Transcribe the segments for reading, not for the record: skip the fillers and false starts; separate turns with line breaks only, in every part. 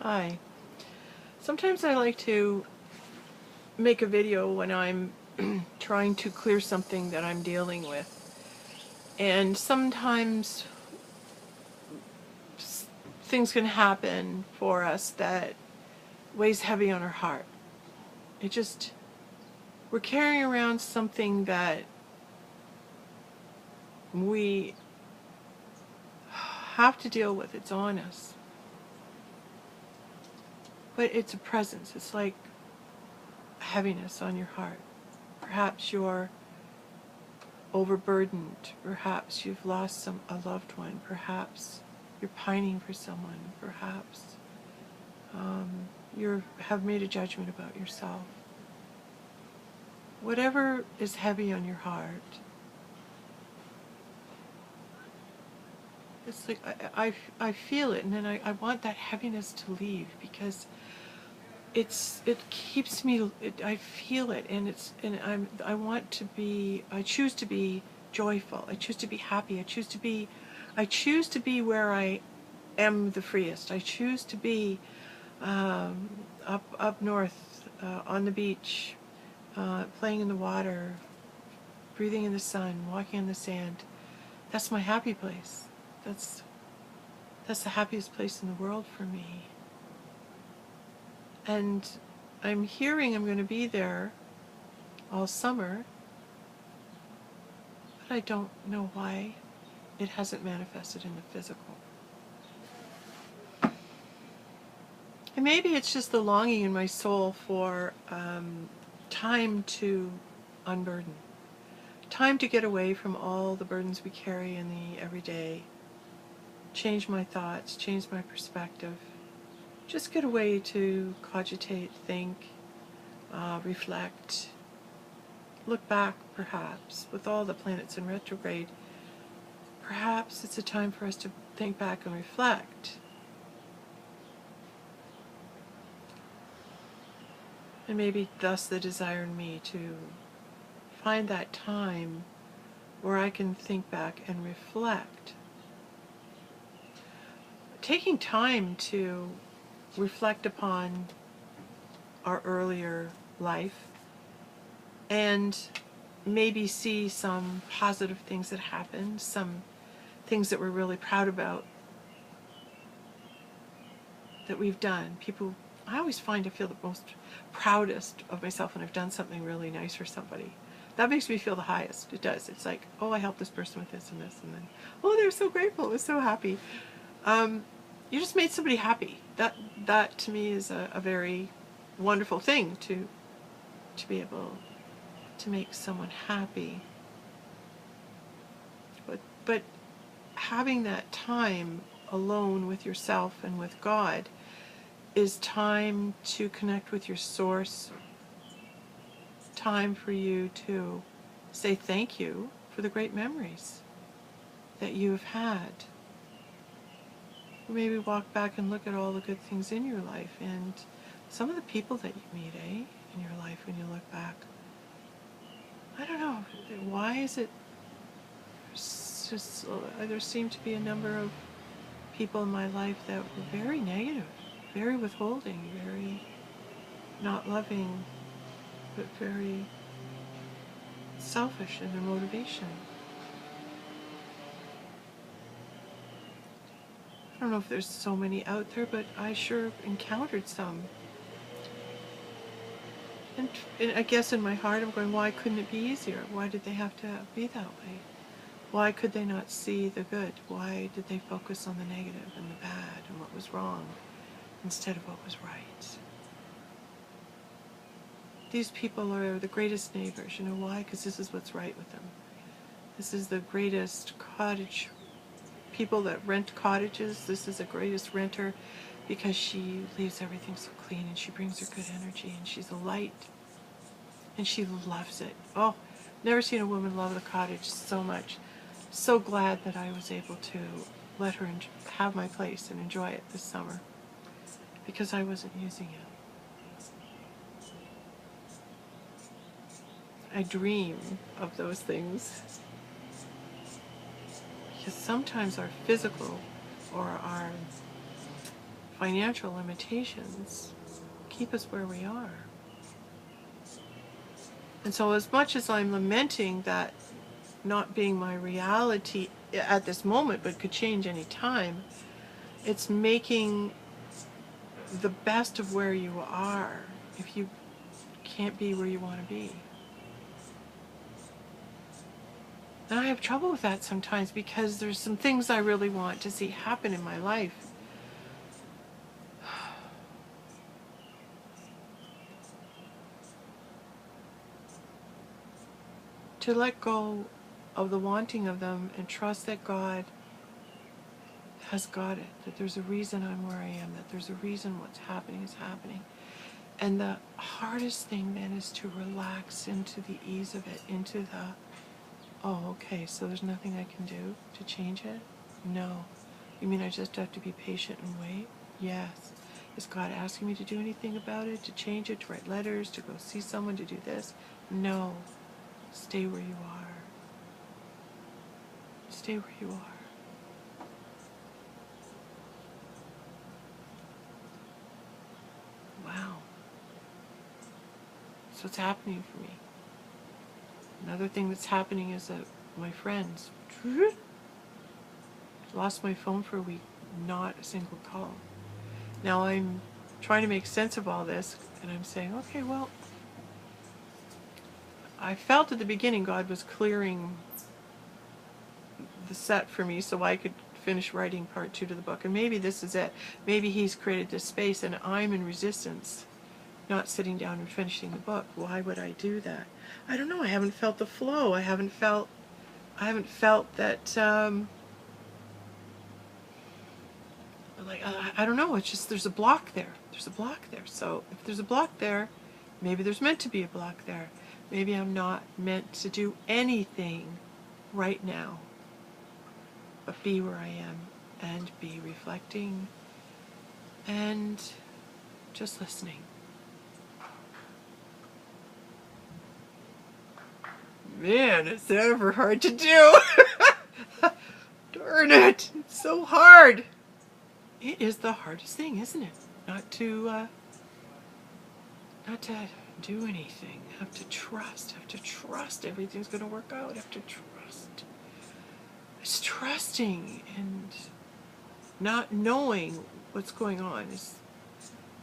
Hi. Sometimes I like to make a video when I'm trying to clear something that I'm dealing with. And sometimes things can happen for us that weighs heavy on our heart. We're carrying around something that we have to deal with. It's on us. But it's a presence. It's like heaviness on your heart. Perhaps you're overburdened. Perhaps you've lost a loved one. Perhaps you're pining for someone. Perhaps you have made a judgment about yourself. Whatever is heavy on your heart, it's like I feel it, and then I want that heaviness to leave, because it keeps me. I feel it, and I choose to be joyful. I choose to be happy. I choose to be where I am the freest. I choose to be up north on the beach, playing in the water, breathing in the sun, walking on the sand. That's my happy place. That's the happiest place in the world for me. And I'm going to be there all summer, but I don't know why it hasn't manifested in the physical. And maybe it's just the longing in my soul for time to unburden, time to get away from all the burdens we carry in the everyday, change my thoughts, change my perspective, just get away to cogitate, think, reflect, look back. Perhaps with all the planets in retrograde, perhaps it's a time for us to think back and reflect. And maybe thus the desire in me to find that time where I can think back and reflect. Taking time to reflect upon our earlier life and maybe see some positive things that happened, some things that we're really proud about that we've done. I always find I feel the most proudest of myself when I've done something really nice for somebody. That makes me feel the highest. It does. It's like, oh, I helped this person with this and this, and then, oh, they're so grateful. I was so happy. You just made somebody happy. That to me is a very wonderful thing, to be able to make someone happy. But having that time alone with yourself and with God is time to connect with your source, time for you to say thank you for the great memories that you have had. Or maybe walk back and look at all the good things in your life and some of the people that you meet, in your life when you look back. I don't know, why is it just, there seem to be a number of people in my life that were very negative, very withholding, very not loving, but very selfish in their motivation. I don't know if there's so many out there, but I sure encountered some. And I guess in my heart I'm going, why couldn't it be easier? Why did they have to be that way? Why could they not see the good? Why did they focus on the negative and the bad and what was wrong instead of what was right? These people are the greatest neighbors. You know why? Because this is what's right with them. This is the greatest cottage. People that rent cottages, this is the greatest renter, because she leaves everything so clean and she brings her good energy and she's a light and she loves it. Oh, never seen a woman love the cottage so much. So glad that I was able to let her have my place and enjoy it this summer, because I wasn't using it. I dream of those things, because sometimes our physical or our financial limitations keep us where we are. And so as much as I'm lamenting that not being my reality at this moment, but could change any time, it's making the best of where you are if you can't be where you want to be. And I have trouble with that sometimes because there's some things I really want to see happen in my life. To let go of the wanting of them and trust that God has got it, that there's a reason I'm where I am, that there's a reason what's happening is happening. And the hardest thing then is to relax into the ease of it, into the, oh, okay, so there's nothing I can do to change it? No. You mean I just have to be patient and wait? Yes. Is God asking me to do anything about it, to change it, to write letters, to go see someone, to do this? No. Stay where you are. Stay where you are. Wow. That's what's happening for me. Another thing that's happening is that my friends, lost my phone for a week, not a single call. Now I'm trying to make sense of all this, and I'm saying, okay, well, I felt at the beginning God was clearing the set for me so I could finish writing part 2 to the book, and maybe this is it. Maybe He's created this space and I'm in resistance, not sitting down and finishing the book. Why would I do that? I don't know. I haven't felt the flow. I haven't felt that I don't know, it's just there's a block there. There's a block there. So if there's a block there, maybe there's meant to be a block there. Maybe I'm not meant to do anything right now, but be where I am and be reflecting and just listening. Man, it's ever hard to do. Darn it, it's so hard. It is the hardest thing, isn't it? Not to do anything. Have to trust everything's going to work out. Have to trust. It's trusting and not knowing what's going on is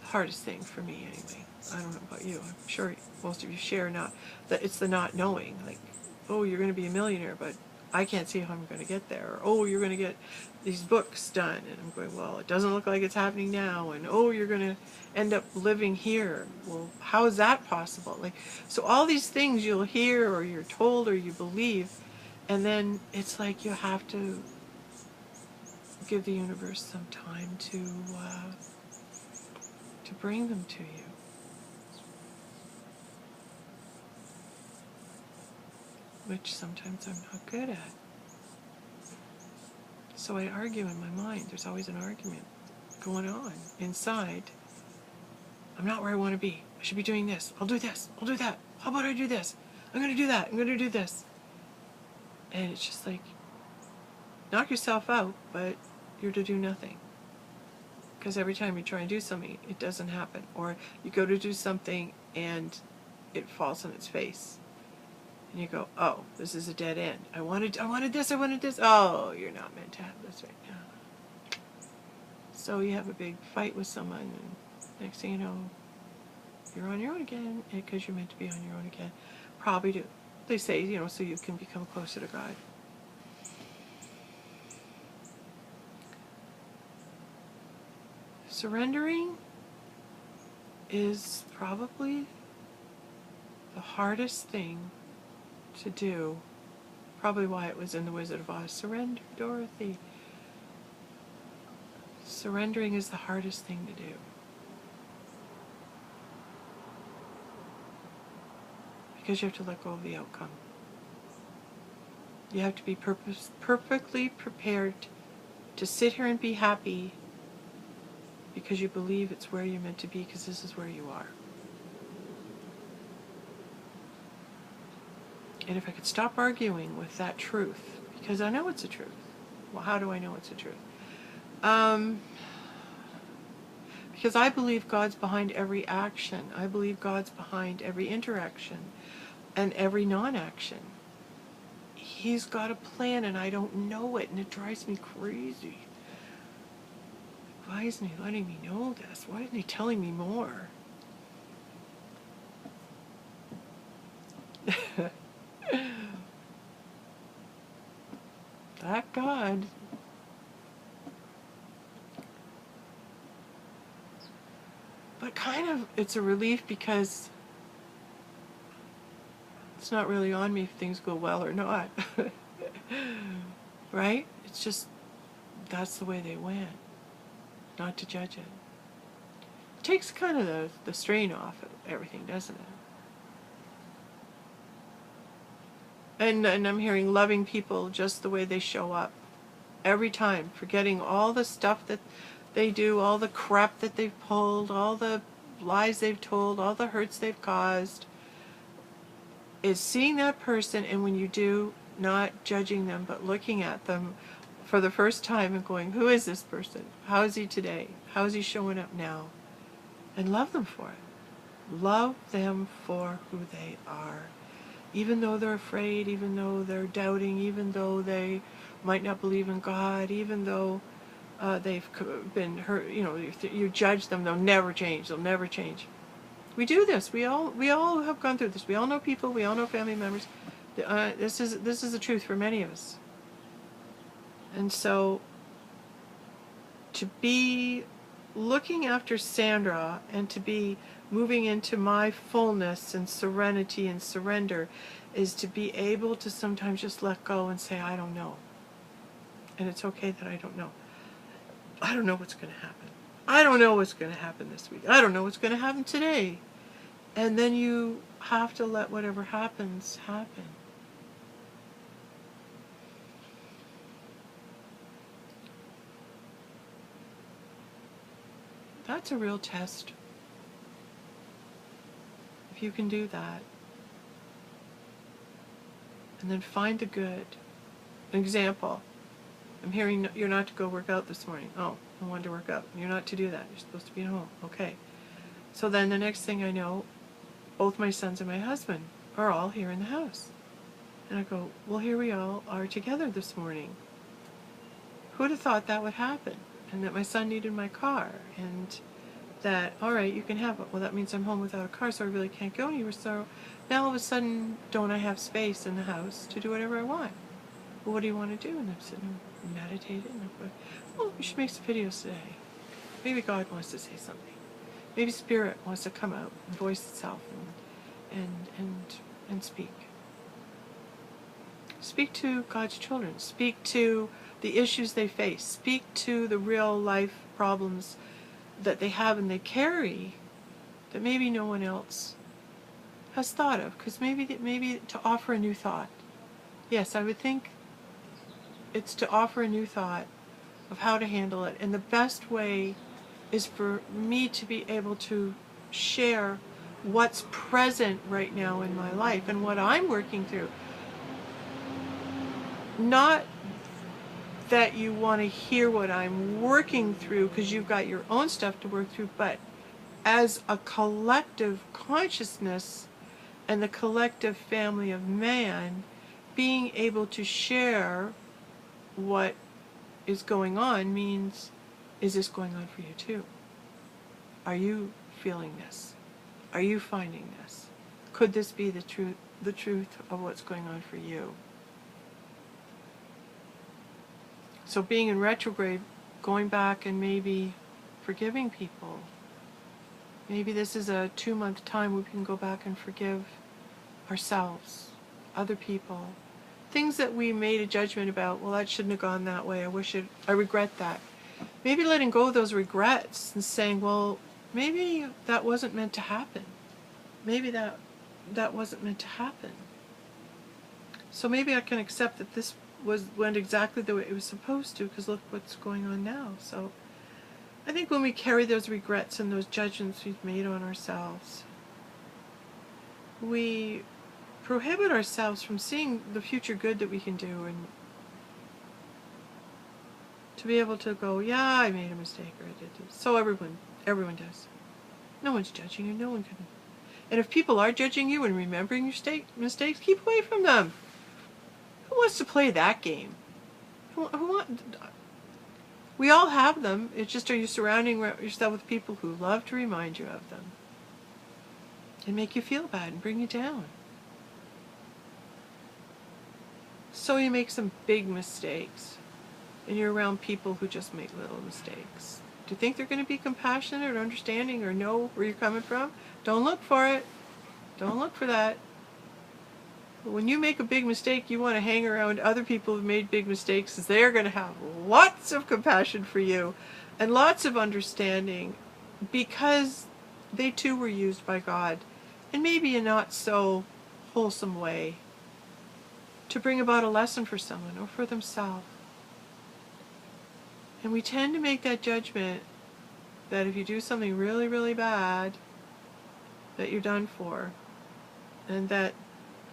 the hardest thing for me anyway. I don't know about you. I'm sure most of you share not that it's the not knowing. Like, oh, you're going to be a millionaire, but I can't see how I'm going to get there. Or, oh, you're going to get these books done. And I'm going, well, it doesn't look like it's happening now. And, oh, you're going to end up living here. Well, how is that possible? Like, so all these things you'll hear or you're told or you believe, and then it's like you have to give the universe some time to bring them to you. Which sometimes I'm not good at. So I argue in my mind. There's always an argument going on inside. I'm not where I want to be. I should be doing this. I'll do this. I'll do that. How about I do this? I'm going to do that. I'm going to do this. And it's just like, knock yourself out, but you're to do nothing. Because every time you try and do something, it doesn't happen. Or you go to do something and it falls on its face. And you go, oh, this is a dead end. I wanted this. Oh, you're not meant to have this right now. So you have a big fight with someone, and next thing you know, you're on your own again, because you're meant to be on your own again. Probably do. They say, so you can become closer to God. Surrendering is probably the hardest thing to do. Probably why it was in The Wizard of Oz. Surrender, Dorothy. Surrendering is the hardest thing to do. Because you have to let go of the outcome. You have to be perfectly prepared to sit here and be happy because you believe it's where you're meant to be, because this is where you are. And if I could stop arguing with that truth, because I know it's a truth. Well, how do I know it's a truth? Because I believe God's behind every action. I believe God's behind every interaction and every non-action. He's got a plan and I don't know it, and it drives me crazy. Why isn't he letting me know this? Why isn't he telling me more? That God. But kind of, it's a relief because it's not really on me if things go well or not. Right? It's just, that's the way they went. Not to judge it. It takes kind of the strain off of everything, doesn't it? And I'm hearing loving people just the way they show up. Every time. Forgetting all the stuff that they do, all the crap that they've pulled, all the lies they've told, all the hurts they've caused. Is seeing that person, and when you do, not judging them, but looking at them for the first time and going, who is this person? How is he today? How is he showing up now? And love them for it. Love them for who they are. Even though they're afraid, even though they're doubting, even though they might not believe in God, even though they've been hurt, you judge them, they'll never change, they'll never change. We do this. We all have gone through this. We all know people. We all know family members. This is the truth for many of us. And so, to be looking after Sandra and to be moving into my fullness and serenity and surrender is to be able to sometimes just let go and say, I don't know. And it's okay that I don't know. I don't know what's going to happen. I don't know what's going to happen this week. I don't know what's going to happen today. And then you have to let whatever happens, happen. That's a real test. If you can do that. And then find the good. An example. I'm hearing you're not to go work out this morning. Oh, I wanted to work out. You're not to do that. You're supposed to be at home. Okay. So then the next thing I know, both my sons and my husband are all here in the house. And I go, well, here we all are together this morning. Who would have thought that would happen? And that my son needed my car. And that, all right, you can have it. Well, that means I'm home without a car, so I really can't go anywhere. So now all of a sudden, don't I have space in the house to do whatever I want? Well, what do you want to do? And I'm sitting and meditating. And I'm going, well, we should make some videos today. Maybe God wants to say something. Maybe Spirit wants to come out and voice itself and speak. Speak to God's children. Speak to the issues they face. Speak to the real life problems that they have and they carry that maybe no one else has thought of. Because maybe to offer a new thought. Yes, I would think it's to offer a new thought of how to handle it. And the best way is for me to be able to share what's present right now in my life and what I'm working through. Not that you want to hear what I'm working through because you've got your own stuff to work through, but as a collective consciousness and the collective family of man, being able to share what is going on means, is this going on for you too? Are you feeling this? Are you finding this? Could this be the truth of what's going on for you? So being in retrograde, going back and maybe forgiving people. Maybe this is a 2-month time where we can go back and forgive ourselves, other people. Things that we made a judgment about, well, that shouldn't have gone that way. I regret that. Maybe letting go of those regrets and saying, well, maybe that wasn't meant to happen. Maybe that wasn't meant to happen. So maybe I can accept that this went exactly the way it was supposed to, because look what's going on now. So I think when we carry those regrets and those judgments we've made on ourselves, we prohibit ourselves from seeing the future good that we can do To be able to go, yeah, I made a mistake, or I did this. So everyone does. No one's judging you. No one can. And if people are judging you and remembering your mistakes, keep away from them. Who wants to play that game? We all have them. It's just, are you surrounding yourself with people who love to remind you of them and make you feel bad and bring you down? So you make some big mistakes, and you're around people who just make little mistakes. Do you think they're going to be compassionate or understanding or know where you're coming from? Don't look for it. Don't look for that. But when you make a big mistake, you want to hang around other people who've made big mistakes, because they're going to have lots of compassion for you and lots of understanding, because they too were used by God, and maybe in a not so wholesome way, to bring about a lesson for someone or for themselves. And we tend to make that judgment that if you do something really, really bad, that you're done for, and that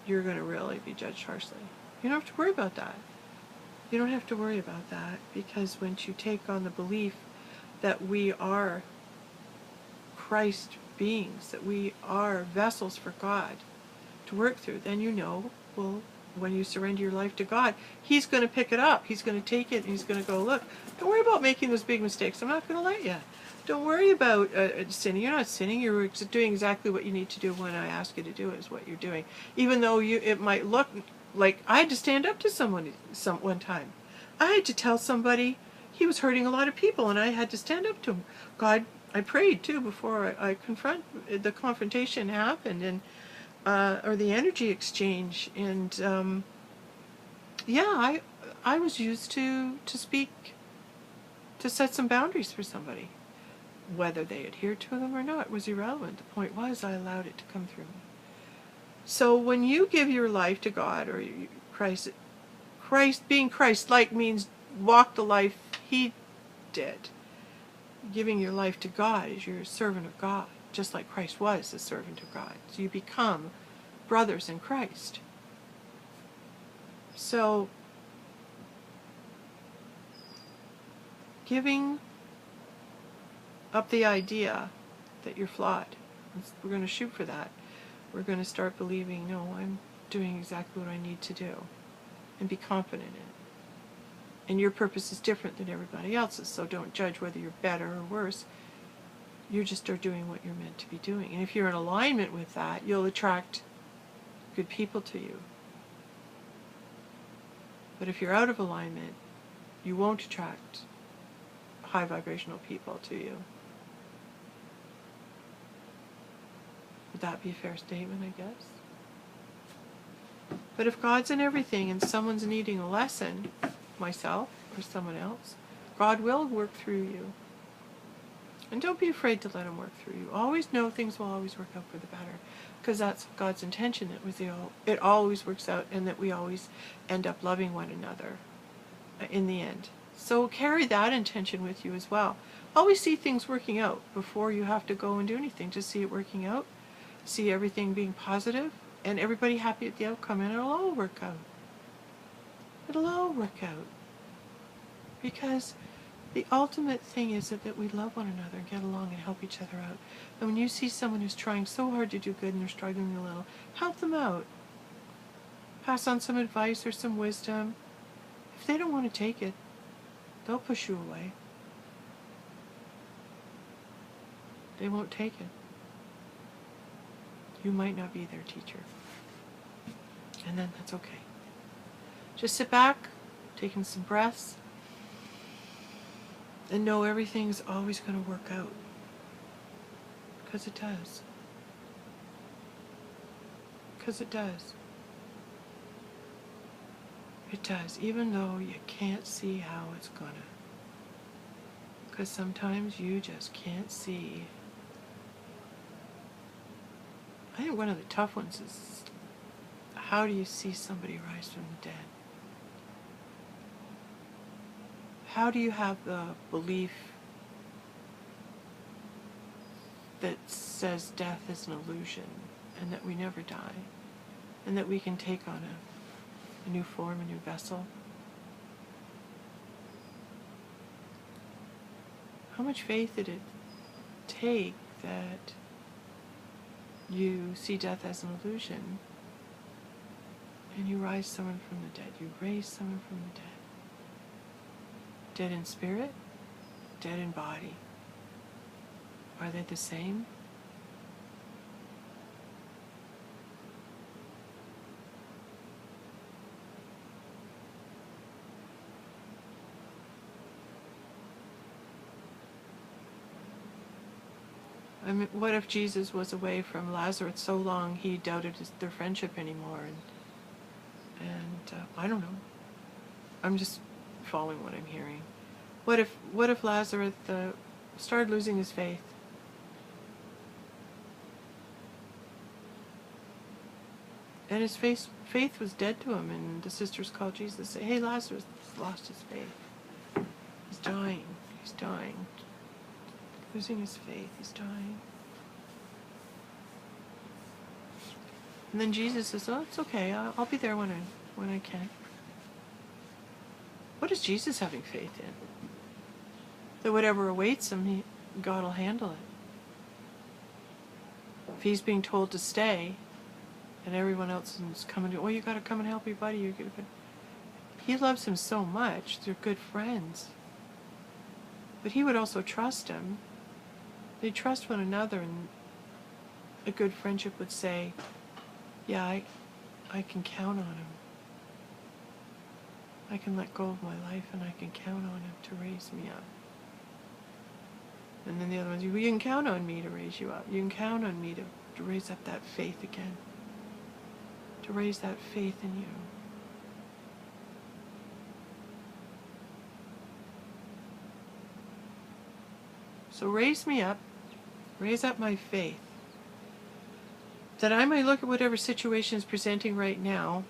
you're going to really be judged harshly. You don't have to worry about that. You don't have to worry about that, because once you take on the belief that we are Christ beings, that we are vessels for God to work through, then you know, well, when you surrender your life to God, He's going to pick it up. He's going to take it and He's going to go, look, don't worry about making those big mistakes. I'm not going to let you. Don't worry about sinning. You're not sinning. You're doing exactly what you need to do when I ask you to do it, is what you're doing. Even though it might look like, I had to stand up to one time. I had to tell somebody he was hurting a lot of people, and I had to stand up to him. God, I prayed too before the confrontation happened, and or the energy exchange, and yeah, I was used to speak, to set some boundaries for somebody. Whether they adhered to them or not was irrelevant. The point was, I allowed it to come through me. So when you give your life to God, or Christ, being Christ-like means walk the life He did. Giving your life to God is you're a servant of God, just like Christ was a servant of God. So you become brothers in Christ. So giving up the idea that you're flawed, we're going to shoot for that. We're going to start believing, no, I'm doing exactly what I need to do, and be confident in it. And your purpose is different than everybody else's, so don't judge whether you're better or worse. You just are doing what you're meant to be doing. And if you're in alignment with that, you'll attract good people to you. But if you're out of alignment, you won't attract high vibrational people to you. Would that be a fair statement, I guess? But if God's in everything and someone's needing a lesson, myself or someone else, God will work through you. And don't be afraid to let Him work through you. Always know things will always work out for the better, because that's God's intention. It always works out, and that we always end up loving one another in the end. So carry that intention with you as well. Always see things working out before you have to go and do anything. Just see it working out. See everything being positive, and everybody happy at the outcome, and it'll all work out. It'll all work out. Because the ultimate thing is that we love one another and get along and help each other out. And when you see someone who's trying so hard to do good and they're struggling a little, help them out. Pass on some advice or some wisdom. If they don't want to take it, they'll push you away. They won't take it. You might not be their teacher. And then that's okay. Just sit back, taking some breaths, and know everything's always going to work out. Because it does. Because it does. It does, even though you can't see how it's gonna. Because sometimes you just can't see. I think one of the tough ones is, how do you see somebody rise from the dead? How do you have the belief that says death is an illusion, and that we never die, and that we can take on a new form, a new vessel? much faith did it take that you see death as an illusion and you rise someone from the dead, you raise someone from the dead. Dead in spirit, dead in body. Are they the same? I mean, what if Jesus was away from Lazarus so long he doubted their friendship anymore? And I don't know. I'm just following what I'm hearing. What if Lazarus started losing his faith? And his faith was dead to him, and the sisters called Jesus and say, "Hey, Lazarus has lost his faith. He's dying. He's dying. Losing his faith. He's dying." And then Jesus says, "Oh, it's okay. I'll be there when I can." What is Jesus having faith in? That whatever awaits him, God will handle it. If he's being told to stay, and everyone else is coming to, "Oh, you got to come and help your buddy." He loves him so much. They're good friends. But he would also trust him. They trust one another, and a good friendship would say, "Yeah, I can count on him. I can let go of my life and I can count on him to raise me up." And then the other ones, "You can count on me to raise you up. You can count on me to raise up that faith again. To raise that faith in you." So raise me up, raise up my faith, that I may look at whatever situation is presenting right now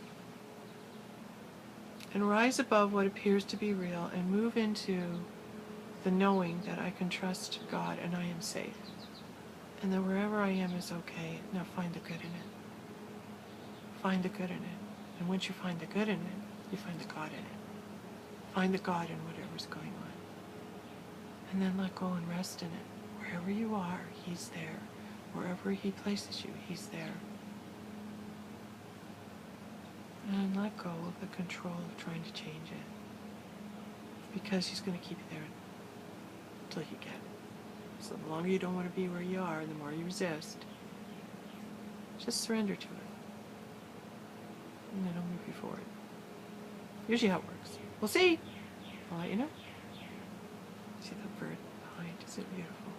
and rise above what appears to be real and move into the knowing that I can trust God and I am safe. And that wherever I am is okay. Now find the good in it. Find the good in it. And once you find the good in it, you find the God in it. Find the God in whatever's going on. And then let go and rest in it. Wherever you are, He's there. Wherever He places you, He's there. And let go of the control of trying to change it. Because He's going to keep you there until you get it. So the longer you don't want to be where you are, the more you resist. Just surrender to it. And then it'll move you forward. Usually how it works. We'll see. I'll let you know. See that bird behind? Isn't it beautiful?